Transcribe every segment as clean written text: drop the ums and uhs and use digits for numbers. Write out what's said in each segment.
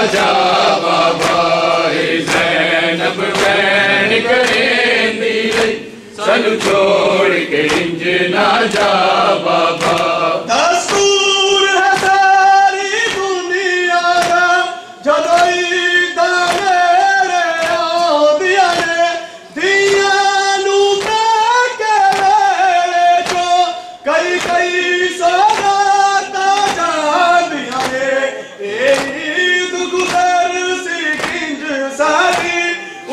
जा बाबा ज़ैनब बैन करे सानू छोड़ के इंज ना जा बाबा। दस्तूर है सारी दुनिया दा जदों ईद मेरे आउंदियां ने दिया नू के वेले चो कई कई सराता जांदियां ने ईद गुजर सी किंज सारी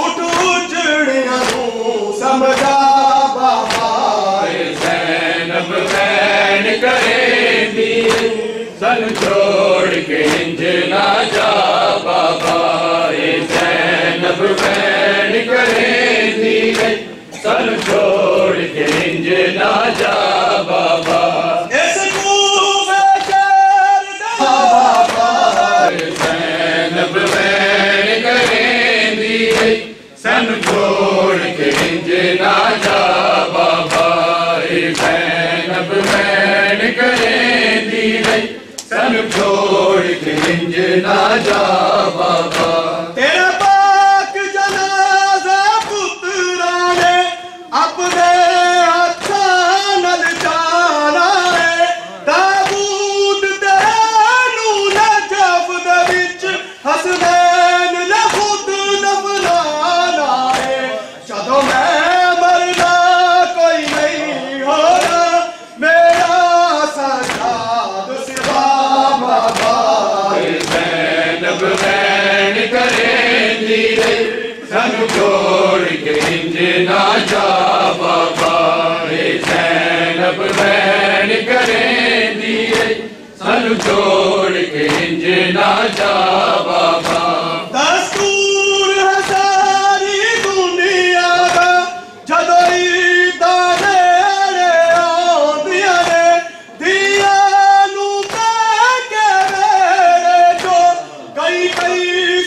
उठ उजड़ियां नू समझा बाबा। ज़ैनब बैन करेंदी सानू छोड़ के इंज ना जा बाबा। ज़ैनब बैन करेंदी सानू छोड़ के इंज ना जा बाबा। ज़ैनब बैन करेंदी सानू छोड़ के इंज ना जा बाबा। ज़ैनब बैन करेंदी सानू छोड़ के इंज ना जा बाबा। तेरा पाक जनाजा पुत्रा ने अपने हत्थां नाल जाना है। ताबूत तेनू नजफ दे विच हसनैन ने खुद दफनाना है। जदों मैं मरना कोई नहीं होना मेरा सजाद सिवा बाबा। ज़ैनब बैन करेंदी सानू छोड़ के इंज ना जा बाबा। ज़ैनब बैन करेंदी सानू छोड़ के इंज ना जा बाबा। दस्तूर है सारी दुनिया दा जदों ईद मेरे आउंदियां ने दिया नू के वेले चो कई कई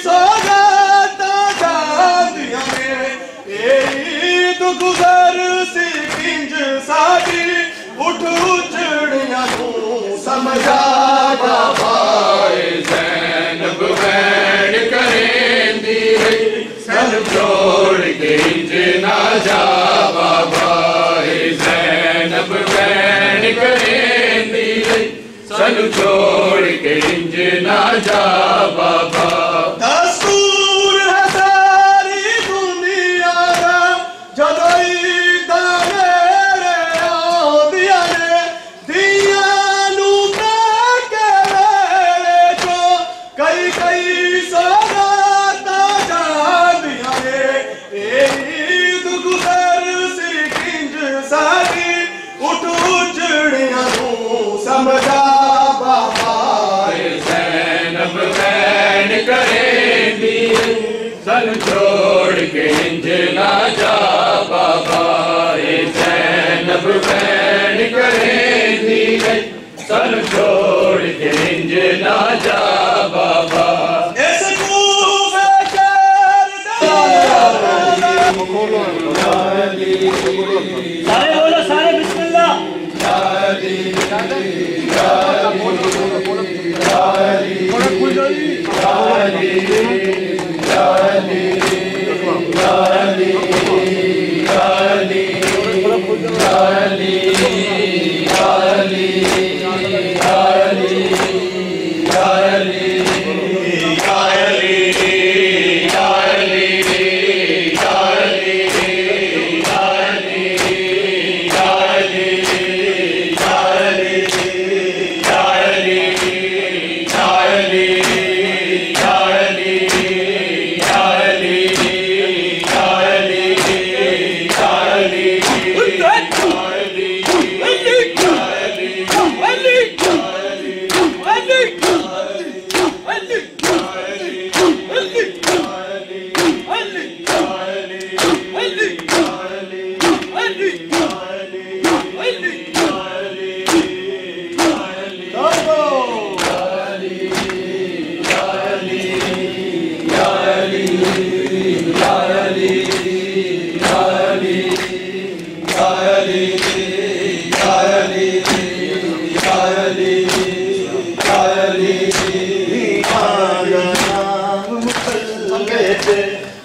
सौगाता जांदियां ने ईद गुजर सी किंज साडी उठ उजड़ियां नू समझा बाबा। ज़ैनब बैन करेंदी सानू छोड़ के इंज ना जा बाबा। ज़ैनब बैन करेंदी सानू छोड़ के इंज ना जा बाबा। दस्तूर है सारी दुनिया दा जदों ईद मेरे आउंदियां ने दिया नू के वेले चो कई कई सौगाता जांदियां ने ईद गुजर सी किंज सारी उठ उजड़ियां नू समझा बाबा। ज़ैनब बैन करेंदी सानू छोड़ के इंज ना जा बाबा। ज़ैनब बैन करेंदी सानू छोड़ के इंज ना जा बाबा। इस कूफे शहर दा सारे बोलो सारे बिस्मिल्लाह।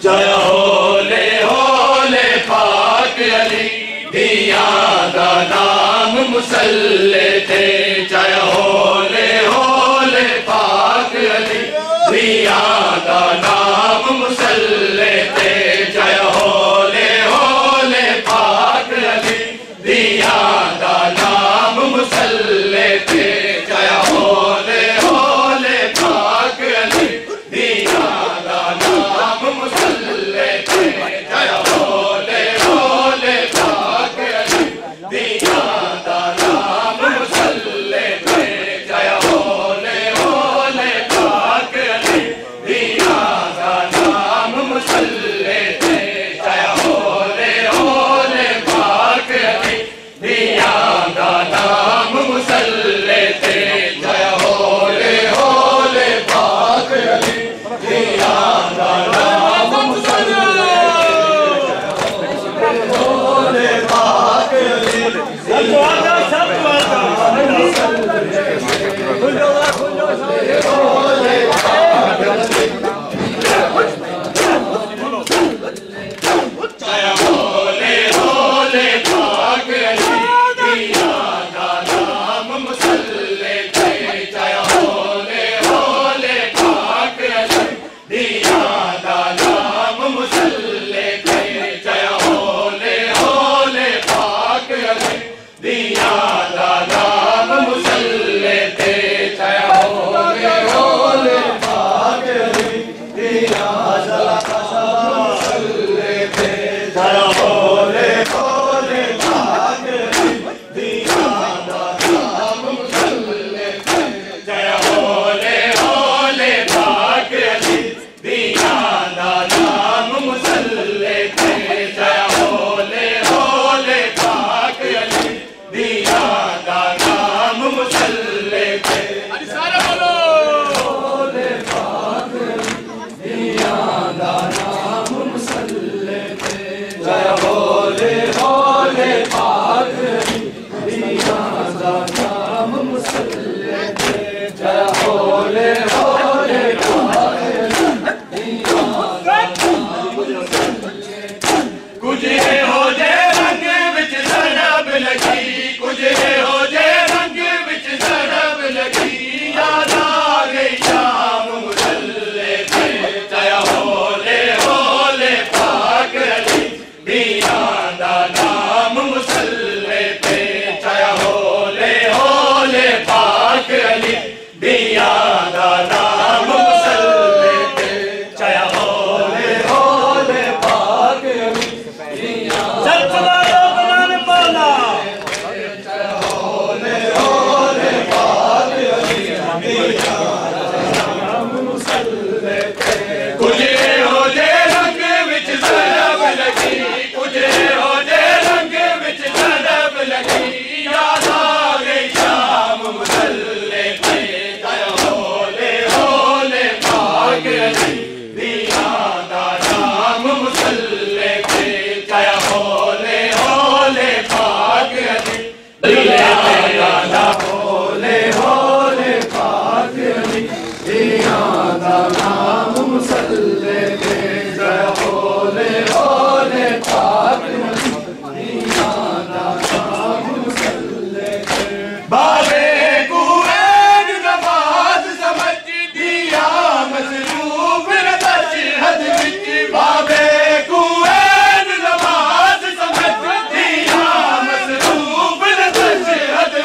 जय होले होले पाक अली दिया दा नाम मुसल्ले थे जय होले होले पाक अली दिया दा नाम मुसल्ले थे जय होले होले पाक अली दिया दा नाम मुसल्ले थे जय होले होले पाक अली दिया दा नाम मुसल्ले थे जय होले होले पाक अली दिया दा नाम मुसल्ले थे जय होले होले पाक अली दिया दा नाम मुसल्ले थे जय होले होले पाक अली दिया दा नाम मुसल्ले थे जय होले होले पाक अली दिया दा नाम मुसल्ले होले पाक अली सब दुआ का जय होले होले पाक अली दिया दा नाम मुसल्ले थे जय होले होले पाक अली दिया दा नाम मुसल्ले थे जय होले होले पाक अली दिया दा नाम मुसल्ले थे जय होले होले पाक अली दिया दा नाम मुसल्ले थे जय होले होले पाक अली दिया दा नाम मुसल्ले थे जय होले होले पाक अली दिया दा नाम मुसल्ले थे जय होले होले पाक अली दिया दा नाम मुसल्ले थे सारे बोलो होले पाक अली दिया दा नाम मुसल्ले थे जय होले होले पाक अली दिया दा नाम मुसल्ले थे जय होले होले पाक अली दिया दा नाम मुसल्ले थे कुछ हो जे रंग विच सरब लगी कुछ हो जे रंग विच सरब लगी याद आ गई शाम मुसल्ले थे जय होले होले पाक अली दिया दा नाम मुसल्ले थे जय होले होले पाक अली दिया दा नाम मुसल्ले थे जय होले होले पाक अली दिया सच्चा बनाने पाला होले होले पाक अली दिया नाम मुसल्ले थे कुछ हो जे रंग विच सरब लगी कुछ हो जे रंग विच सरब लगी याद आ गई शाम मुसल्ले थे जय होले होले पाक अली दिया दा नाम मुसल्ले थे जय होले होले पाक अली दिया दा होले होले पाक अली दिया दा नाम मुसल्ले थे जय होले होले पाक अली दिया दा नाम मुसल्ले थे बाबे कुएं नमाज समझ दिया मसरूफ रदश हद विच बाबे कुएं नमाज समझ दिया मसरूफ रदश हद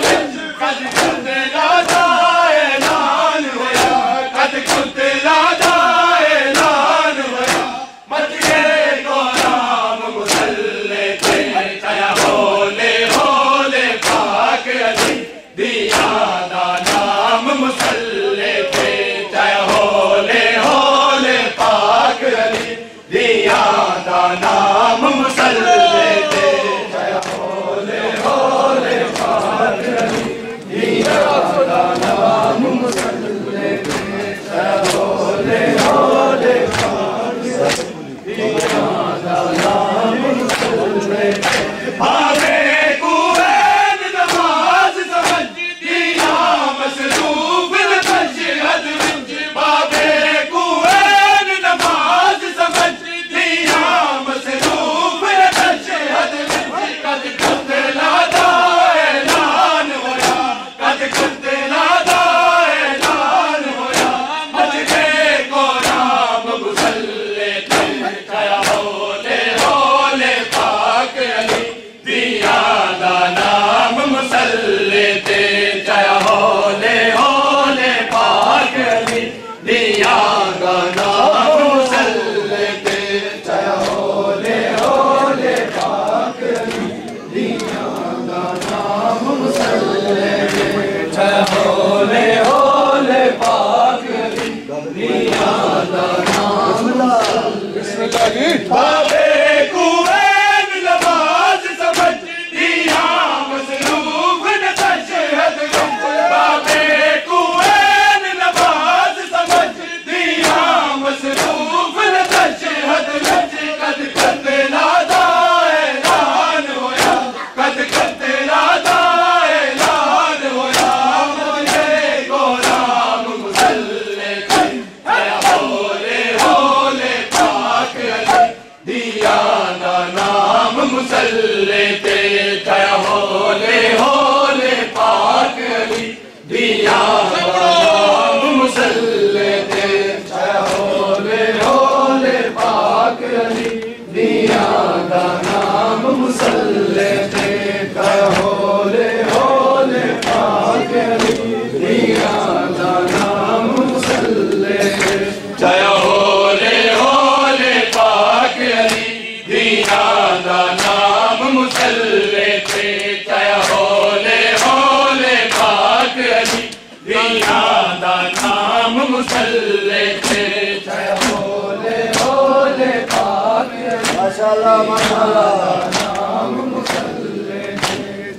होले होले पाक अली दिया नाम मुसल्ले ते जय होले होले पाक अली दिया नाम मुसल्ले ते जय होले होले पाक अली दिया नाम मुसल्ले ते जय होले होले पाक अली दिया नाम मुसल्ले ते जय होले होले पाक अली दिया नाम मुसल्ले ते जय होले होले पाक अली माशाअल्लाह माशाअल्लाह नाम मुसल्ले ते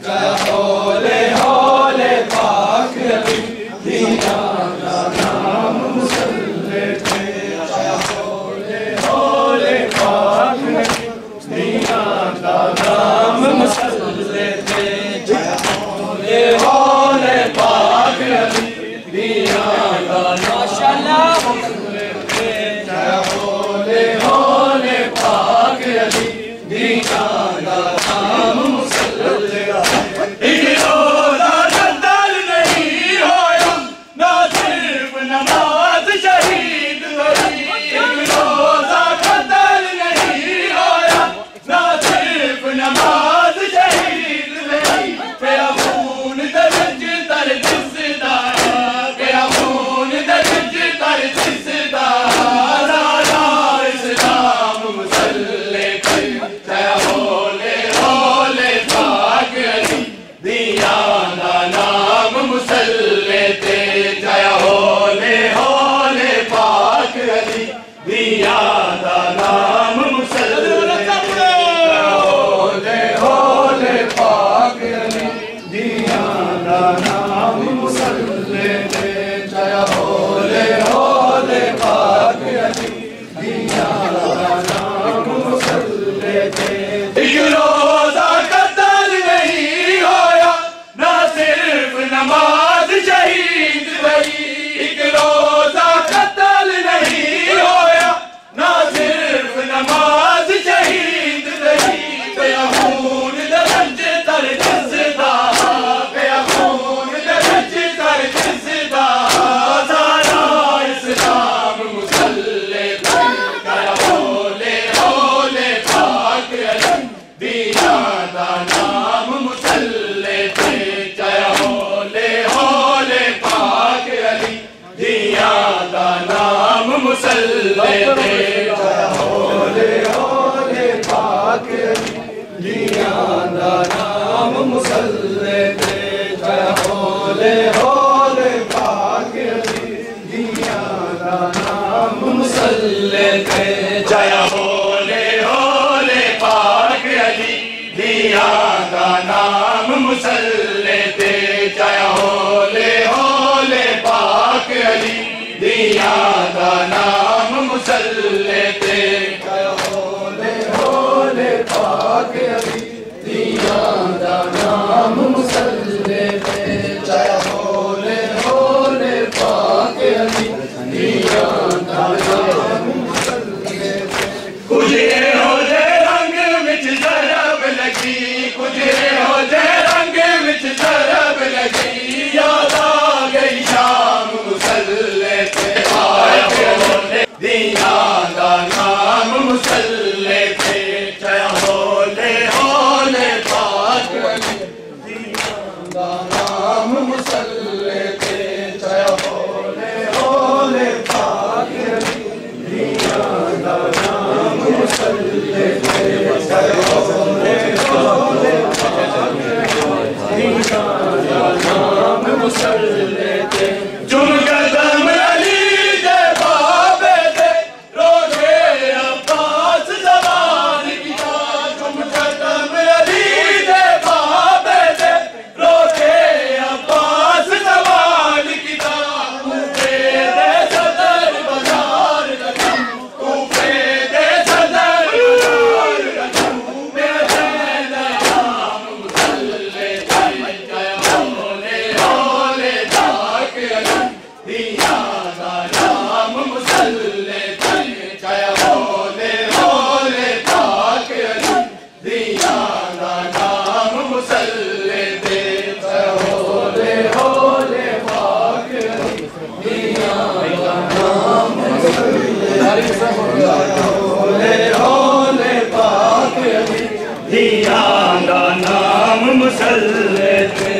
जय होले होले पाक अली दिया नाम मुसल्ले ते जय होले होले पाक अली दिया नाम मुसल्ले ते जय होले होले पाक अली दिया माशाअल्लाह मुसल्ले ते जय होले होले पाक अली दिया नाम मुसल्ले एक रोज़ा कत्ल नहीं होया ना सिर्फ नमाज शहीद हुई एक रोज़ा कत्ल नहीं होया ना सिर्फ नमाज शहीद हुई तेरा खून दर्ज तर जिसदा तेरा खून दर्ज तर जिसदा राजा इस्लाम मुसल्ले पे जय होले होले पाक अली दिया नाम मुसल्ले ते जय होले होले पाक अली दिया नाम मुसल्ले ते होले होले पाक अली दिया नाम मुसल्ले ते जय होले होले पाक अली दिया नाम मुसल्ले ते एक रोज़ा कत्ल नहीं होया ना सिर्फ नमाज शहीद हुई एक रोज़ा कत्ल नहीं होया ना सिर्फ नमाज शहीद हुई तेरा खून दर्ज तर जिसदा तेरा खून दर्ज तर जिसदा सारा इस्लाम मुसल्ले पे जय होले होले पाक अली दिया नाम मुसल्ले ते जय होले होले पाक अली दिया नाम मुसल्ले ते जय होले होले पाक अली दिया नाम मुसल्ले ते जय होले होले पाक अली दिया नाम मुसल्ले ते जय होले होले पाक अली दिया नाम मुसल्ले ते जय होले होले पाक अली दिया नाम मुसल्ले ते जय होले होले पाक अली दिया नाम मुसल्ले ते जय होले होले पाक अली दिया नाम मुसल्ले ते कुछ हो जाए रंग विच जरब लगी कुछ हो जाए रंग विच जरब लगी याद आ गई शाम मुसल्ले पे आया होले दिया नाम मुसल्ले पे जय होले होले पाक अली दिया नाम मुसल्ले पे जय होले होले पाक अली दिया नाम मुसल्ले पे जय होले होले दिया नाम मुसल्ले पे चुन कदम अली दे बाबे दे रोजे अब्बास जवान किया चुन कदम अली दे बाबे दे रोजे अब्बास जवान मुसल्ले पे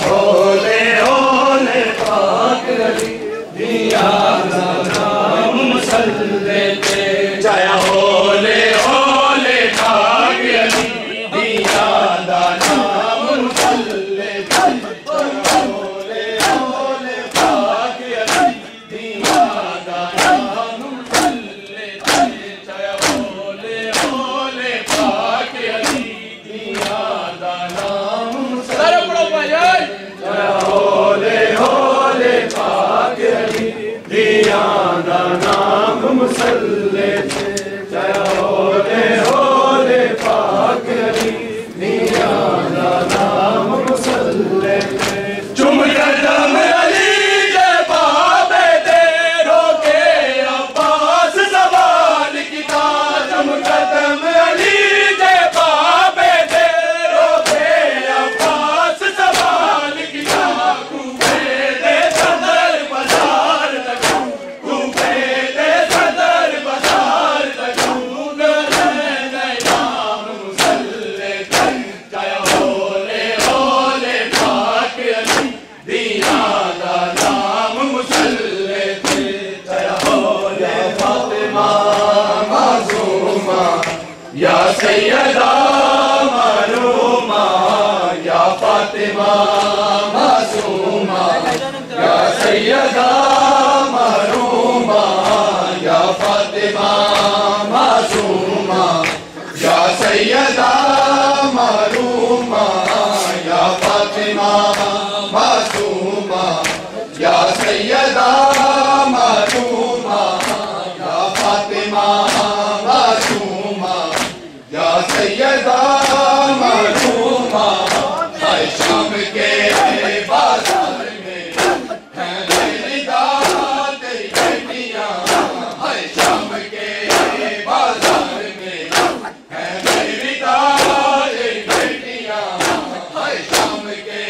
होले होले पाक अली दिया नाम मुसल्ले पे जय होले होले पाक अली दिया नाम मुसल्ले पे होले होले पाक अली दिया नाम मुसल्ले पे जय होले होले पाक अली दिया नाम मुसल्ले जय होले होले पाक अली दिया नाम मुसल्ले पे जय होले होले पाक अली दिया नाम मुसल्ले पे चुम कदम अली के बाबे तेरो के अब्बास सवाल किता चुम कदम अली के बाबे तेरो के अब्बास सवाल किता कूफे दे सदर बाजार तक कूफे दे सदर बाजार तक नाम मुसल्ले पर जय होले होले पाक अली दिया नाम मुसल्ले पे जय होले फातिमा मासूमा या सैयदा मरूमा या फातिमा मासूमा या सैयदा मरूमा या फातिमा मासूमा या सैयदा मरूमा या फातिमा मासूमा या सैयदा मरूमा या फातिमा मासूमा या सैयदा मरूमा हाय शाम के बाजार में है निदा तेरी बेटियां हाय शाम के बाजार में है निदा तेरी बेटियां हाय शाम के